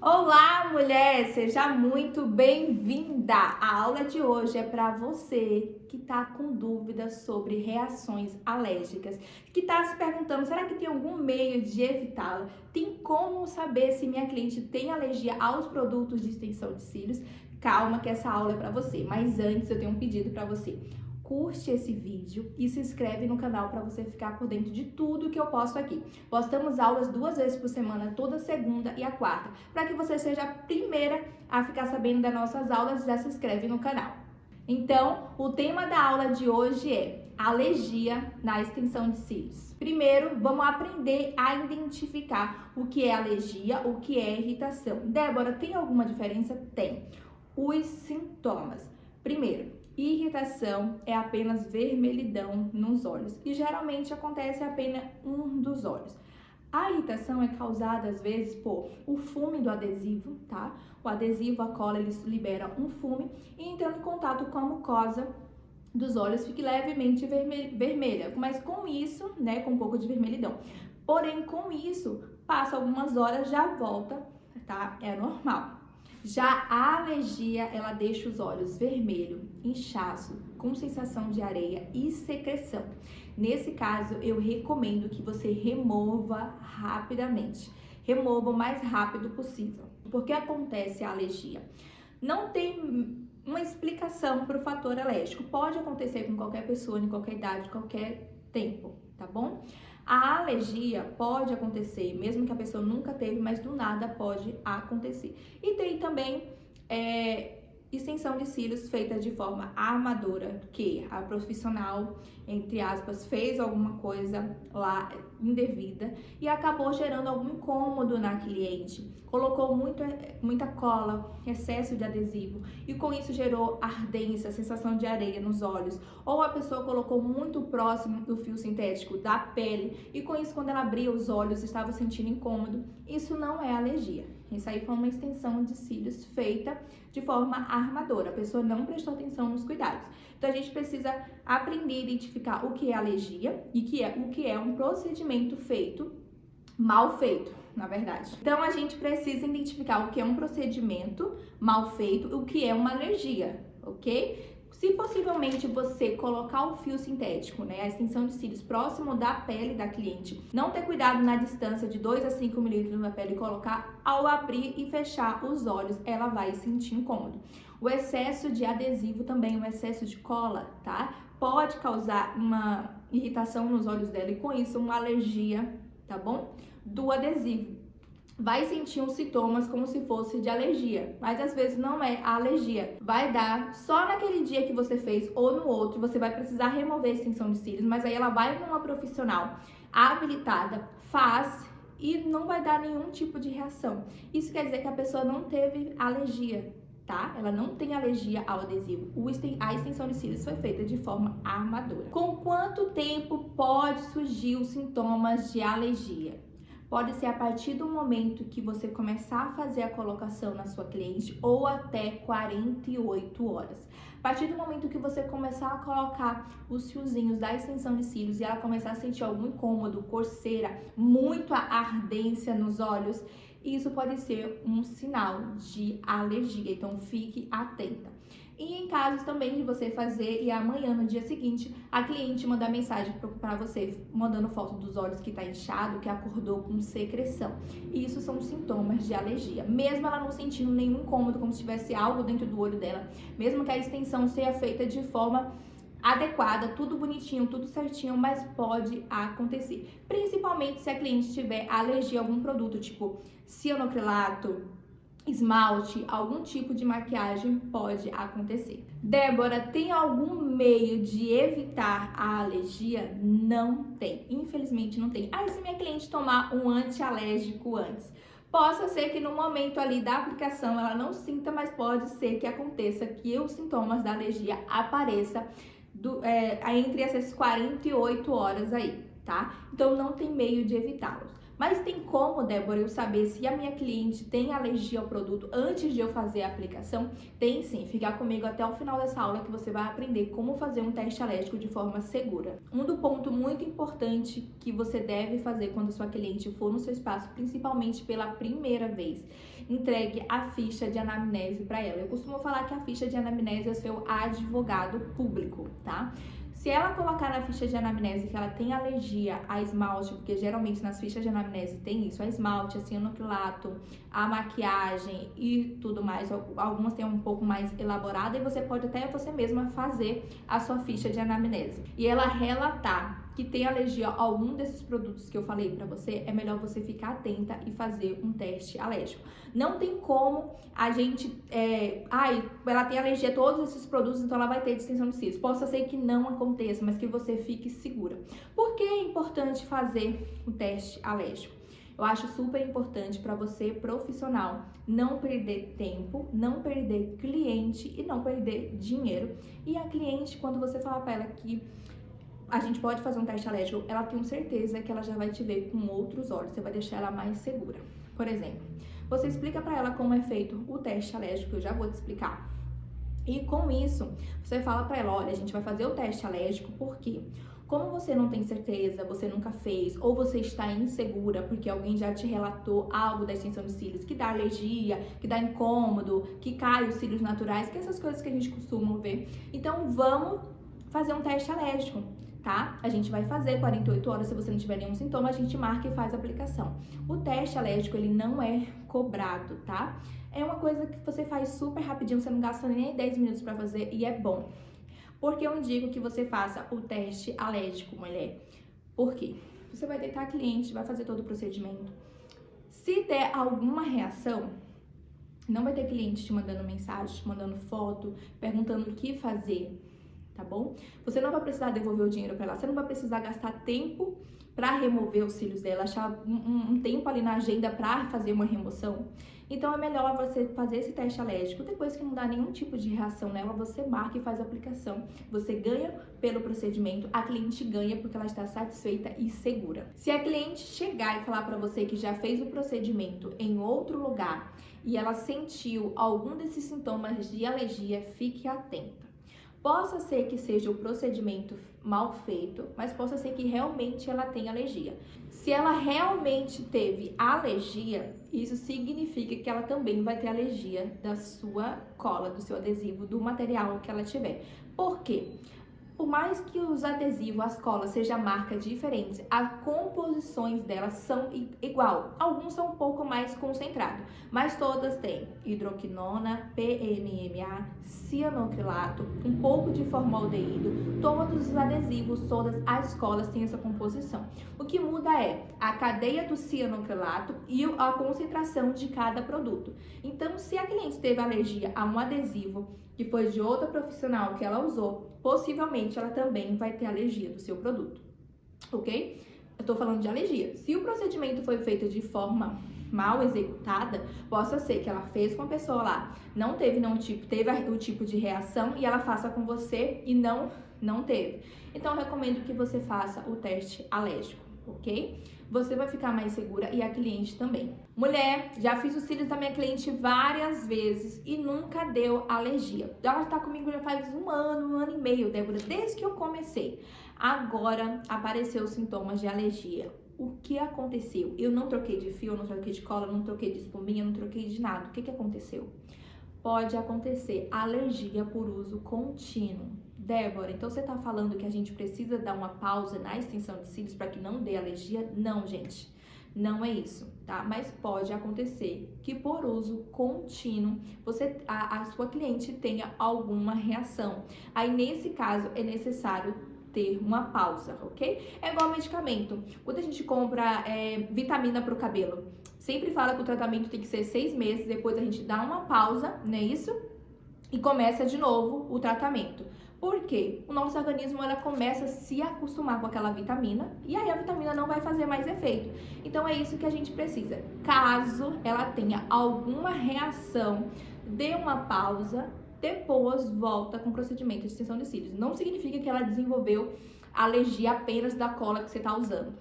Olá, mulher! Seja muito bem-vinda! A aula de hoje é para você que está com dúvidas sobre reações alérgicas, que está se perguntando, será que tem algum meio de evitá-la? Tem como saber se minha cliente tem alergia aos produtos de extensão de cílios? Calma que essa aula é para você, mas antes eu tenho um pedido para você. Curte esse vídeo e se inscreve no canal para você ficar por dentro de tudo que eu posto aqui. Postamos aulas 2 vezes por semana, toda segunda e a quarta. Para que você seja a primeira a ficar sabendo das nossas aulas, já se inscreve no canal. Então, o tema da aula de hoje é alergia na extensão de cílios. Primeiro, vamos aprender a identificar o que é alergia, o que é irritação. Débora, tem alguma diferença? Tem. Os sintomas. Primeiro, irritação é apenas vermelhidão nos olhos e geralmente acontece apenas um dos olhos. A irritação é causada às vezes por o fume do adesivo, tá? O adesivo, a cola, eles liberam um fume e entrando em contato com a mucosa dos olhos fica levemente vermelha, mas com isso, né, com um pouco de vermelhidão. Porém, com isso, passa algumas horas, já volta, tá? É normal. Já a alergia, ela deixa os olhos vermelho, inchaço, com sensação de areia e secreção. Nesse caso, eu recomendo que você remova rapidamente. Remova o mais rápido possível. Por que acontece a alergia? Não tem uma explicação para o fator alérgico. Pode acontecer com qualquer pessoa, em qualquer idade, qualquer tempo, tá bom? A alergia pode acontecer, mesmo que a pessoa nunca teve, mas do nada pode acontecer. E tem também extensão de cílios feita de forma armadora, que a profissional, entre aspas, fez alguma coisa lá indevida e acabou gerando algum incômodo na cliente. Colocou muita cola, excesso de adesivo e com isso gerou ardência, sensação de areia nos olhos. Ou a pessoa colocou muito próximo do fio sintético da pele e com isso quando ela abria os olhos estava sentindo incômodo. Isso não é alergia. Isso aí foi uma extensão de cílios feita de forma armadora. A pessoa não prestou atenção nos cuidados. Então a gente precisa aprender a identificar o que é alergia e o que é um procedimento mal feito, na verdade. Então a gente precisa identificar o que é um procedimento mal feito, o que é uma alergia, ok? Se possivelmente você colocar o fio sintético, né, a extensão de cílios próximo da pele da cliente, não ter cuidado na distância de 2 a 5 milímetros na pele e colocar, ao abrir e fechar os olhos, ela vai sentir incômodo. O excesso de adesivo também, o excesso de cola, tá? Pode causar uma irritação nos olhos dela e com isso uma alergia, tá bom? Do adesivo. Vai sentir uns sintomas como se fosse de alergia, mas às vezes não é a alergia. Vai dar só naquele dia que você fez ou no outro, você vai precisar remover a extensão de cílios, mas aí ela vai numa profissional habilitada, faz e não vai dar nenhum tipo de reação. Isso quer dizer que a pessoa não teve alergia, tá? Ela não tem alergia ao adesivo. A extensão de cílios foi feita de forma armadora. Com quanto tempo pode surgir os sintomas de alergia? Pode ser a partir do momento que você começar a fazer a colocação na sua cliente ou até 48 horas. A partir do momento que você começar a colocar os fiozinhos da extensão de cílios e ela começar a sentir algum incômodo, coceira, muita ardência nos olhos, isso pode ser um sinal de alergia, então fique atenta. E em casos também de você fazer e amanhã, no dia seguinte, a cliente mandar mensagem para você, mandando foto dos olhos que tá inchado, que acordou com secreção. Isso são sintomas de alergia. Mesmo ela não sentindo nenhum incômodo, como se tivesse algo dentro do olho dela, mesmo que a extensão seja feita de forma adequada, tudo bonitinho, tudo certinho, mas pode acontecer. Principalmente se a cliente tiver alergia a algum produto, tipo cianocrilato, esmalte, algum tipo de maquiagem pode acontecer. Débora, tem algum meio de evitar a alergia? Não tem, infelizmente não tem. Se minha cliente tomar um antialérgico antes, possa ser que no momento ali da aplicação ela não sinta, mas pode ser que aconteça que os sintomas da alergia apareçam entre essas 48 horas aí, tá? Então não tem meio de evitá-los. Mas tem como, Débora, eu saber se a minha cliente tem alergia ao produto antes de eu fazer a aplicação? Tem sim, fica comigo até o final dessa aula que você vai aprender como fazer um teste alérgico de forma segura. Um ponto muito importante que você deve fazer quando sua cliente for no seu espaço, principalmente pela primeira vez, entregue a ficha de anamnese para ela. Eu costumo falar que a ficha de anamnese é o seu advogado público, tá? Se ela colocar na ficha de anamnese que ela tem alergia a esmalte, porque geralmente nas fichas de anamnese tem isso, a esmalte, a cianocrilato, a maquiagem e tudo mais, algumas tem um pouco mais elaborada, e você pode até você mesma fazer a sua ficha de anamnese. E ela relatar que tem alergia a algum desses produtos que eu falei pra você, é melhor você ficar atenta e fazer um teste alérgico. Não tem como a gente, ela tem alergia a todos esses produtos, então ela vai ter distensão de cílios. Possa ser que não aconteça, mas que você fique segura. Por que é importante fazer o teste alérgico? Eu acho super importante para você, profissional, não perder tempo, não perder cliente e não perder dinheiro. E a cliente, quando você falar para ela que a gente pode fazer um teste alérgico, ela tem certeza que ela já vai te ver com outros olhos, você vai deixar ela mais segura. Por exemplo, você explica para ela como é feito o teste alérgico, eu já vou te explicar. E com isso, você fala para ela, olha, a gente vai fazer o teste alérgico porque, como você não tem certeza, você nunca fez, ou você está insegura porque alguém já te relatou algo da extensão de cílios que dá alergia, que dá incômodo, que cai os cílios naturais, que essas coisas que a gente costuma ver. Então, vamos fazer um teste alérgico, tá? A gente vai fazer 48 horas, se você não tiver nenhum sintoma, a gente marca e faz a aplicação. O teste alérgico, ele não é cobrado, tá? É uma coisa que você faz super rapidinho, você não gasta nem 10 minutos pra fazer e é bom. Porque eu indico que você faça o teste alérgico, mulher. Por quê? Você vai deitar a cliente, vai fazer todo o procedimento. Se der alguma reação, não vai ter cliente te mandando mensagem, te mandando foto, perguntando o que fazer, tá bom? Você não vai precisar devolver o dinheiro para ela, você não vai precisar gastar tempo para remover os cílios dela, achar um tempo ali na agenda para fazer uma remoção. Então é melhor você fazer esse teste alérgico, depois que não dá nenhum tipo de reação nela, você marca e faz a aplicação. Você ganha pelo procedimento, a cliente ganha porque ela está satisfeita e segura. Se a cliente chegar e falar para você que já fez o procedimento em outro lugar e ela sentiu algum desses sintomas de alergia, fique atenta. Possa ser que seja o procedimento mal feito, mas possa ser que realmente ela tenha alergia. Se ela realmente teve alergia, isso significa que ela também vai ter alergia da sua cola, do seu adesivo, do material que ela tiver. Por quê? Por mais que os adesivos, as colas, sejam marcas diferentes, as composições delas são igual. Alguns são um pouco mais concentrados, mas todas têm hidroquinona, PMMA, cianocrilato, um pouco de formaldeído. Todos os adesivos, todas as colas têm essa composição. O que muda é a cadeia do cianocrilato e a concentração de cada produto. Então, se a cliente teve alergia a um adesivo que foi de outra profissional que ela usou, possivelmente ela também vai ter alergia do seu produto, ok? Eu tô falando de alergia. Se o procedimento foi feito de forma mal executada, possa ser que ela fez com a pessoa lá, não teve teve o tipo de reação e ela faça com você e não teve. Então, eu recomendo que você faça o teste alérgico, ok? Você vai ficar mais segura e a cliente também. Mulher, já fiz os cílios da minha cliente várias vezes e nunca deu alergia. Ela tá comigo já faz um ano e meio, Débora, desde que eu comecei. Agora apareceu sintomas de alergia. O que aconteceu? Eu não troquei de fio, não troquei de cola, não troquei de espuminha, não troquei de nada. O que aconteceu? Pode acontecer alergia por uso contínuo. Débora, então você tá falando que a gente precisa dar uma pausa na extensão de cílios para que não dê alergia? Não, gente, não é isso, tá? Mas pode acontecer que por uso contínuo a sua cliente tenha alguma reação. Aí nesse caso é necessário ter uma pausa, ok? É igual medicamento. Quando a gente compra vitamina para o cabelo, sempre fala que o tratamento tem que ser 6 meses, depois a gente dá uma pausa, não é isso? E começa de novo o tratamento. Por quê? O nosso organismo ela começa a se acostumar com aquela vitamina e aí a vitamina não vai fazer mais efeito. Então é isso que a gente precisa. Caso ela tenha alguma reação, dê uma pausa, depois volta com o procedimento de extensão de cílios. Não significa que ela desenvolveu alergia apenas da cola que você está usando.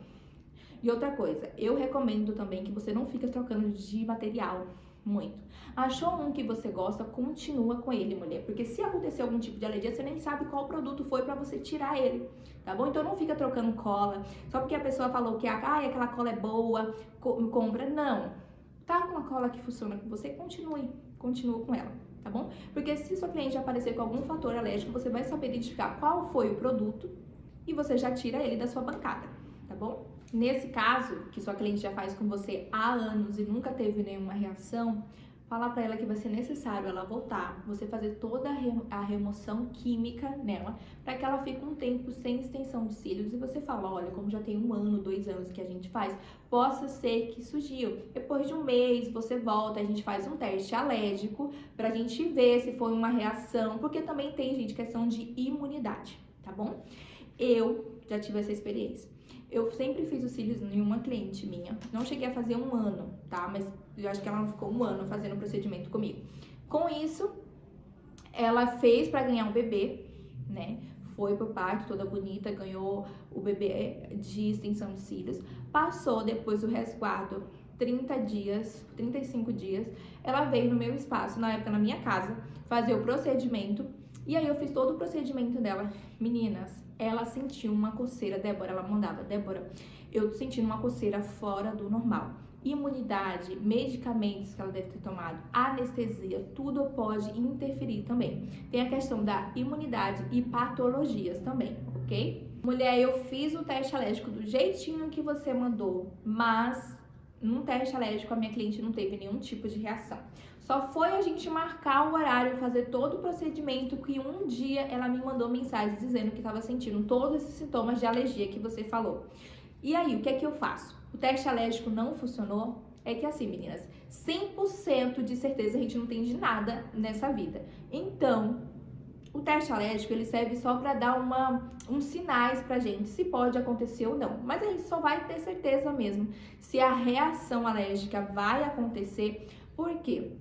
E outra coisa, eu recomendo também que você não fique trocando de material muito. Achou um que você gosta, continua com ele, mulher, porque se acontecer algum tipo de alergia, você nem sabe qual produto foi pra você tirar ele, tá bom? Então não fica trocando cola, só porque a pessoa falou que aquela cola é boa, compra, não. Tá com uma cola que funciona com você, continue com ela, tá bom? Porque se sua cliente aparecer com algum fator alérgico, você vai saber identificar qual foi o produto e você já tira ele da sua bancada, tá bom? Nesse caso, que sua cliente já faz com você há anos e nunca teve nenhuma reação, fala pra ela que vai ser necessário ela voltar, você fazer toda a remoção química nela, para que ela fique um tempo sem extensão de cílios, e você fala, olha, como já tem 1 ano, 2 anos que a gente faz, possa ser que surgiu. Depois de 1 mês, você volta, a gente faz um teste alérgico, pra gente ver se foi uma reação, porque também tem, gente, questão de imunidade, tá bom? Eu já tive essa experiência. Eu sempre fiz os cílios em uma cliente minha. Não cheguei a fazer 1 ano, tá? Mas eu acho que ela não ficou 1 ano fazendo o procedimento comigo. Com isso, ela fez pra ganhar um bebê, né? Foi pro parto toda bonita, ganhou o bebê de extensão de cílios. Passou depois do resguardo 30 dias, 35 dias. Ela veio no meu espaço, na época na minha casa, fazer o procedimento. E aí eu fiz todo o procedimento dela. Meninas, ela sentiu uma coceira, Débora, ela mandava, Débora, eu senti uma coceira fora do normal. Imunidade, medicamentos que ela deve ter tomado, anestesia, tudo pode interferir também. Tem a questão da imunidade e patologias também, ok? Mulher, eu fiz o teste alérgico do jeitinho que você mandou, mas num teste alérgico a minha cliente não teve nenhum tipo de reação. Só foi a gente marcar o horário, fazer todo o procedimento, que um dia ela me mandou mensagem dizendo que estava sentindo todos esses sintomas de alergia que você falou. E aí, o que é que eu faço? O teste alérgico não funcionou? É que assim, meninas, 100% de certeza a gente não tem de nada nessa vida. Então, o teste alérgico, ele serve só para dar uns sinais pra gente, se pode acontecer ou não. Mas a gente só vai ter certeza mesmo se a reação alérgica vai acontecer. Por quê?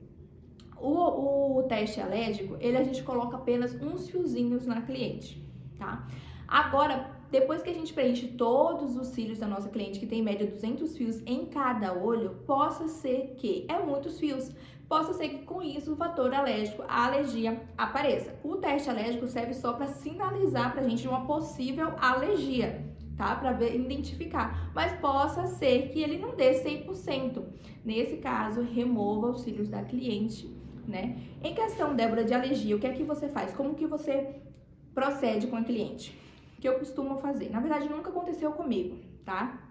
O teste alérgico, a gente coloca apenas uns fiozinhos na cliente, tá? Agora, depois que a gente preenche todos os cílios da nossa cliente, que tem em média 200 fios em cada olho, possa ser que, muitos fios, possa ser que com isso o fator alérgico, a alergia, apareça. O teste alérgico serve só para sinalizar pra gente uma possível alergia, tá? Para identificar, mas possa ser que ele não dê 100%. Nesse caso, remova os cílios da cliente, né? Em questão, Débora, de alergia, o que é que você faz? Como que você procede com a cliente? Que eu costumo fazer. Na verdade, nunca aconteceu comigo, tá?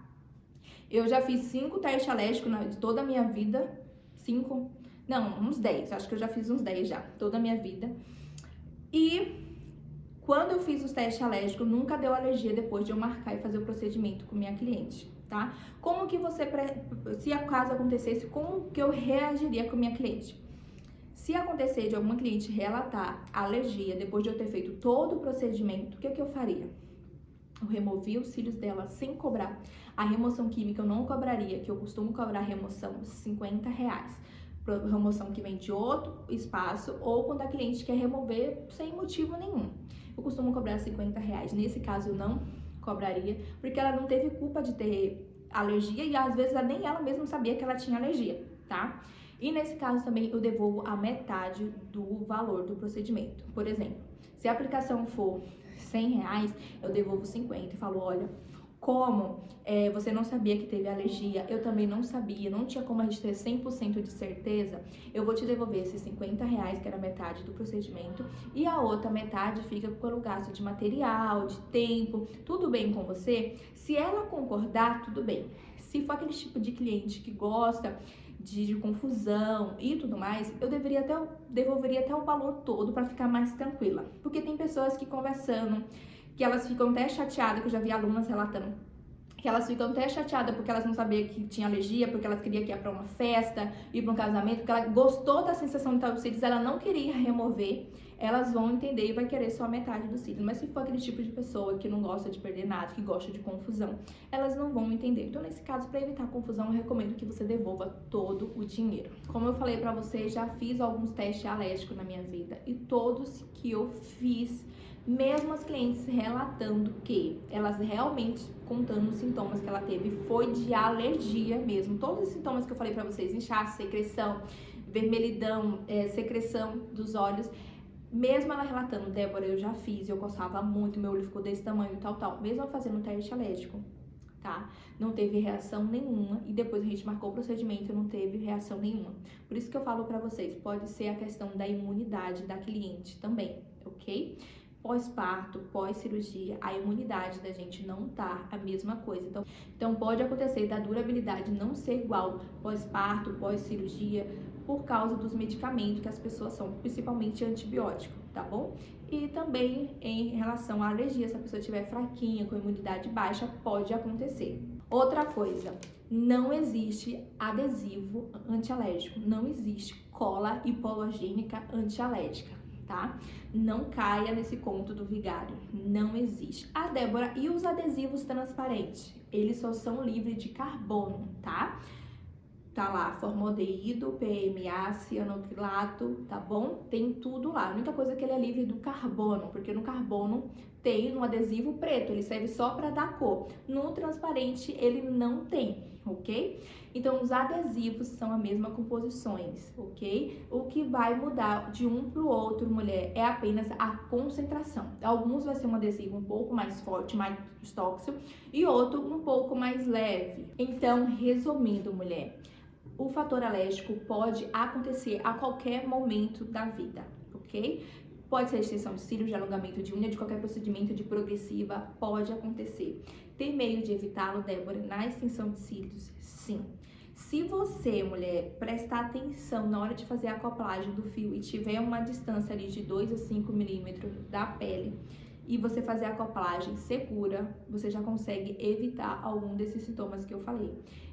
Eu já fiz 5 testes alérgicos de toda a minha vida. 5? Não, uns 10. Acho que eu já fiz uns 10 já, toda a minha vida. E quando eu fiz os testes alérgicos, nunca deu alergia depois de eu marcar e fazer o procedimento com minha cliente, tá? Como que você, se acaso acontecesse, como que eu reagiria com minha cliente? Se acontecer de alguma cliente relatar alergia depois de eu ter feito todo o procedimento, o que eu faria? Eu removia os cílios dela sem cobrar. A remoção química eu não cobraria, que eu costumo cobrar remoção R$50. Remoção que vem de outro espaço, ou quando a cliente quer remover sem motivo nenhum. Eu costumo cobrar R$50. Nesse caso eu não cobraria, porque ela não teve culpa de ter alergia e às vezes nem ela mesma sabia que ela tinha alergia, tá? E nesse caso também eu devolvo a metade do valor do procedimento. Por exemplo, se a aplicação for R$100, eu devolvo 50 e falo, olha, como você não sabia que teve alergia, eu também não sabia, não tinha como a gente ter 100% de certeza, eu vou te devolver esses R$50, que era metade do procedimento, e a outra metade fica pelo gasto de material, de tempo, tudo bem com você? Se ela concordar, tudo bem. Se for aquele tipo de cliente que gosta de confusão e tudo mais, eu devolveria até o valor todo para ficar mais tranquila. Porque tem pessoas que conversando, que elas ficam até chateadas, que eu já vi alunas relatando, que elas ficam até chateadas porque elas não sabiam que tinha alergia, porque elas queriam que ia para uma festa, ir para um casamento, porque ela gostou da sensação de estar os cílios, ela não queria remover, elas vão entender e vai querer só a metade dos cílios. Mas se for aquele tipo de pessoa que não gosta de perder nada, que gosta de confusão, elas não vão entender. Então, nesse caso, para evitar confusão, eu recomendo que você devolva todo o dinheiro. Como eu falei para você, já fiz alguns testes alérgicos na minha vida e todos que eu fiz, mesmo as clientes relatando que elas realmente contando os sintomas que ela teve, foi de alergia mesmo. Todos os sintomas que eu falei pra vocês, inchaço, secreção, vermelhidão, secreção dos olhos, mesmo ela relatando, Débora, eu já fiz, eu coçava muito, meu olho ficou desse tamanho, tal. Mesmo eu fazendo o teste alérgico, tá? Não teve reação nenhuma e depois a gente marcou o procedimento e não teve reação nenhuma. Por isso que eu falo pra vocês, pode ser a questão da imunidade da cliente também, ok? Pós-parto, pós-cirurgia, a imunidade da gente não tá a mesma coisa. Então pode acontecer da durabilidade não ser igual pós-parto, pós-cirurgia, por causa dos medicamentos que as pessoas são, principalmente antibiótico, tá bom? E também em relação à alergia, se a pessoa estiver fraquinha, com imunidade baixa, pode acontecer. Outra coisa, não existe adesivo antialérgico, não existe cola hipoalergênica antialérgica, tá? Não caia nesse conto do vigário, não existe. Ah, Débora, e os adesivos transparentes? Eles só são livres de carbono, tá? Tá lá, formaldeído, PMA, cianocrilato, tá bom? Tem tudo lá. A única coisa é que ele é livre do carbono, porque no carbono tem no adesivo preto, ele serve só para dar cor. No transparente ele não tem, ok? Então os adesivos são a mesma composições, ok? O que vai mudar de um para o outro, mulher, é apenas a concentração. Alguns vai ser um adesivo um pouco mais forte, mais tóxico, e outro um pouco mais leve. Então, resumindo, mulher, o fator alérgico pode acontecer a qualquer momento da vida, ok? Pode ser extensão de cílios, de alongamento de unha, de qualquer procedimento de progressiva, pode acontecer. Tem meio de evitá-lo, Débora, na extensão de cílios? Sim. Se você, mulher, prestar atenção na hora de fazer a acoplagem do fio e tiver uma distância ali de 2 a 5 milímetros da pele, e você fazer a acoplagem segura, você já consegue evitar algum desses sintomas que eu falei.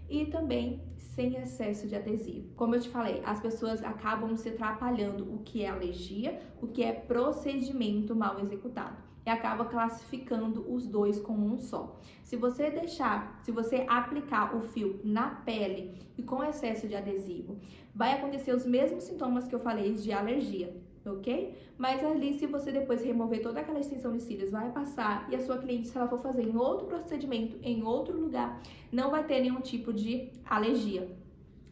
E também sem excesso de adesivo. Como eu te falei, as pessoas acabam se atrapalhando o que é alergia, o que é procedimento mal executado. E acaba classificando os dois como um só. Se você aplicar o fio na pele e com excesso de adesivo, vai acontecer os mesmos sintomas que eu falei de alergia, ok? Mas ali, se você depois remover toda aquela extensão de cílios, vai passar e a sua cliente, se ela for fazer em outro procedimento, em outro lugar, não vai ter nenhum tipo de alergia,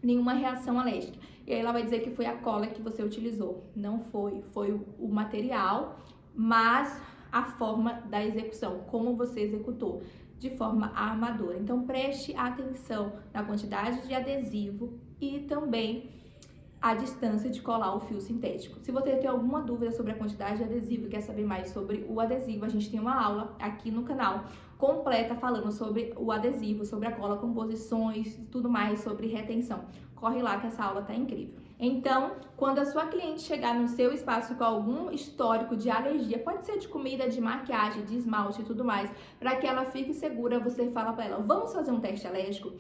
nenhuma reação alérgica. E aí ela vai dizer que foi a cola que você utilizou. Não foi, foi o material, mas a forma da execução, como você executou, de forma amadora. Então preste atenção na quantidade de adesivo e também a distância de colar o fio sintético. Se você tem alguma dúvida sobre a quantidade de adesivo e quer saber mais sobre o adesivo, a gente tem uma aula aqui no canal completa falando sobre o adesivo, sobre a cola, composições, tudo mais sobre retenção. Corre lá que essa aula tá incrível. Então, quando a sua cliente chegar no seu espaço com algum histórico de alergia, pode ser de comida, de maquiagem, de esmalte e tudo mais, para que ela fique segura, você fala para ela, vamos fazer um teste alérgico?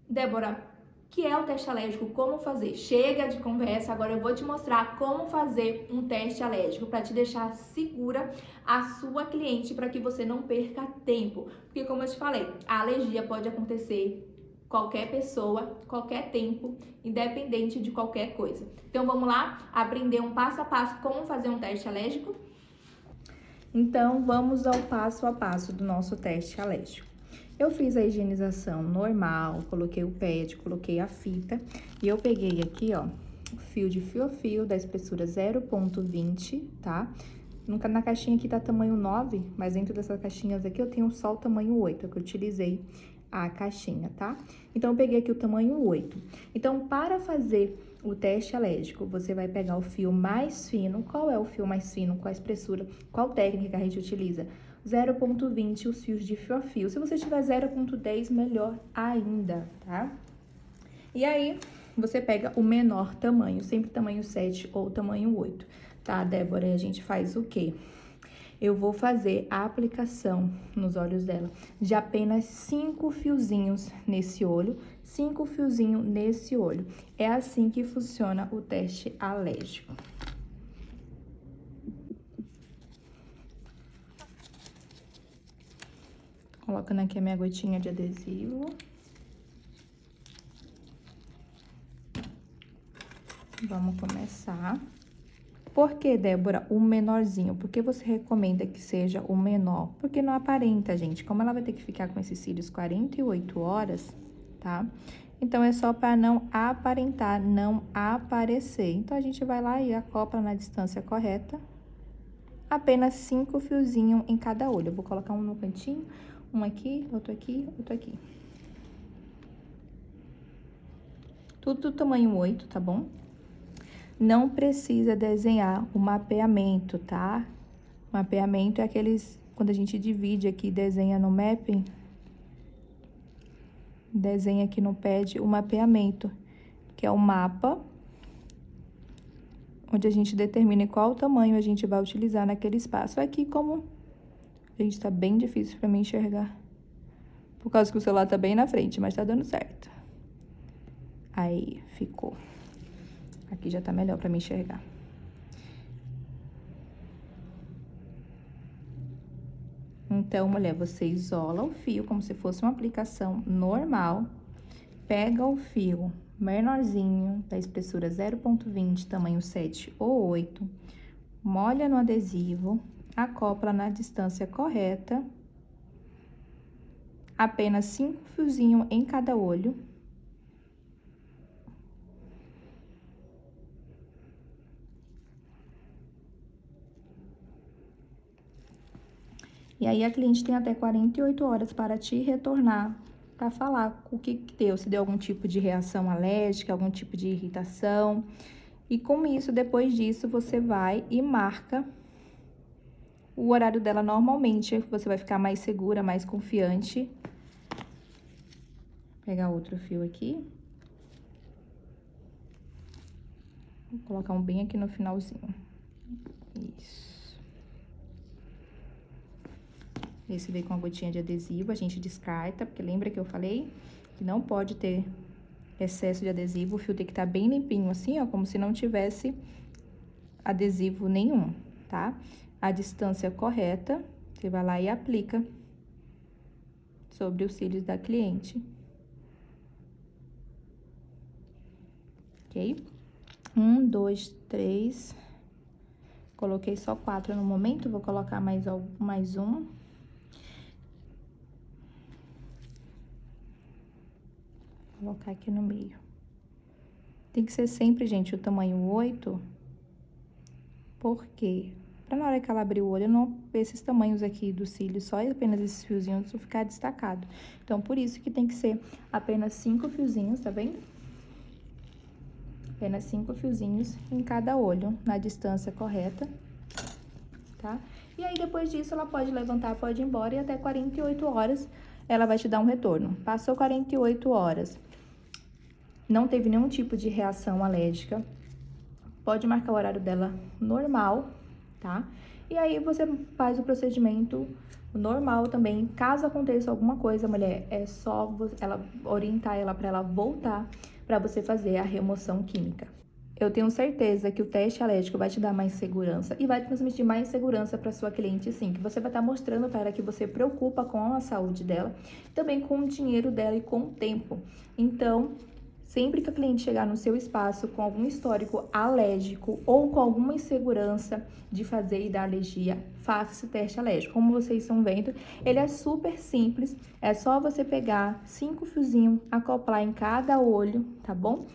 Débora, que é o teste alérgico, como fazer? Chega de conversa, agora eu vou te mostrar como fazer um teste alérgico para te deixar segura a sua cliente, para que você não perca tempo. Porque como eu te falei, a alergia pode acontecer qualquer pessoa, qualquer tempo, independente de qualquer coisa. Então vamos lá aprender um passo a passo como fazer um teste alérgico? Então vamos ao passo a passo do nosso teste alérgico. Eu fiz a higienização normal, coloquei o pad, coloquei a fita e eu peguei aqui, ó, o fio de fio a fio da espessura 0,20, tá? Na caixinha aqui tá tamanho 9, mas dentro dessas caixinhas aqui eu tenho só o tamanho 8, que eu utilizei a caixinha, tá? Então, eu peguei aqui o tamanho 8. Então, para fazer o teste alérgico, você vai pegar o fio mais fino. Qual é o fio mais fino? Qual a espessura? Qual técnica que a gente utiliza? 0,20 os fios de fio a fio. Se você tiver 0,10, melhor ainda, tá? E aí, você pega o menor tamanho, sempre tamanho 7 ou tamanho 8, tá, Débora? E a gente faz o quê? Eu vou fazer a aplicação nos olhos dela de apenas 5 fiozinhos nesse olho, 5 fiozinhos nesse olho. É assim que funciona o teste alérgico. Colocando aqui a minha gotinha de adesivo. Vamos começar. Por que, Débora, o menorzinho? Por que você recomenda que seja o menor? Porque não aparenta, gente. Como ela vai ter que ficar com esses cílios 48 horas, tá? Então, é só para não aparentar, não aparecer. Então, a gente vai lá e acopla na distância correta. Apenas 5 fiozinhos em cada olho. Eu vou colocar um no cantinho, Um aqui, outro aqui, outro aqui. Tudo do tamanho 8, tá bom? Não precisa desenhar o mapeamento, tá? Mapeamento é aqueles, quando a gente divide aqui, desenha no mapping, desenha aqui no pad o mapeamento, que é o mapa, onde a gente determina qual tamanho a gente vai utilizar naquele espaço. Aqui, como, gente, tá bem difícil pra mim enxergar, por causa que o celular tá bem na frente, mas tá dando certo. Aí, ficou. Aqui já tá melhor pra mim enxergar. Então, mulher, você isola o fio como se fosse uma aplicação normal. Pega o fio menorzinho, da espessura 0,20, tamanho 7 ou 8. Molha no adesivo, acopla na distância correta. Apenas 5 fiozinhos em cada olho. E aí, a cliente tem até 48 horas para te retornar, para falar o que deu, se deu algum tipo de reação alérgica, algum tipo de irritação. E com isso, depois disso, você vai e marca o horário dela normalmente. Você vai ficar mais segura, mais confiante. Vou pegar outro fio aqui. Vou colocar um bem aqui no finalzinho. Isso. Esse veio com uma gotinha de adesivo, a gente descarta, porque lembra que eu falei que não pode ter excesso de adesivo, o fio tem que estar bem limpinho assim, ó, como se não tivesse adesivo nenhum, tá? A distância correta, você vai lá e aplica sobre os cílios da cliente. Ok? 1, 2, 3. Coloquei só 4 no momento, vou colocar mais um. Vou colocar aqui no meio. Tem que ser sempre, gente, o tamanho 8. Por quê? Pra na hora que ela abrir o olho, não ver esses tamanhos aqui do cílio, só apenas esses fiozinhos ficar destacado. Então, por isso que tem que ser apenas 5 fiozinhos, tá vendo? Apenas 5 fiozinhos em cada olho, na distância correta, tá? E aí, depois disso, ela pode levantar, pode ir embora, e até 48 horas ela vai te dar um retorno. Passou 48 horas, não teve nenhum tipo de reação alérgica, pode marcar o horário dela normal, tá? E aí, você faz o procedimento normal também. Caso aconteça alguma coisa, mulher, é só ela orientar ela para ela voltar para você fazer a remoção química. Eu tenho certeza que o teste alérgico vai te dar mais segurança e vai transmitir mais segurança para sua cliente, sim, que você vai estar mostrando para ela que você preocupa com a saúde dela, também com o dinheiro dela e com o tempo. Então, sempre que a cliente chegar no seu espaço com algum histórico alérgico ou com alguma insegurança de fazer e dar alergia, faça esse teste alérgico. Como vocês estão vendo, ele é super simples, é só você pegar 5 fiozinhos, acoplar em cada olho, tá bom?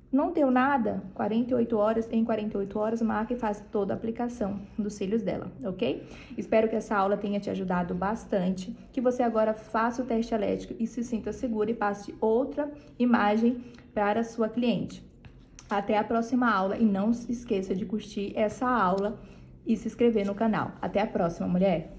Não deu nada? 48 horas, em 48 horas, marca e faz toda a aplicação dos cílios dela, ok? Espero que essa aula tenha te ajudado bastante, que você agora faça o teste alérgico e se sinta segura e passe outra imagem para a sua cliente. Até a próxima aula e não se esqueça de curtir essa aula e se inscrever no canal. Até a próxima, mulher!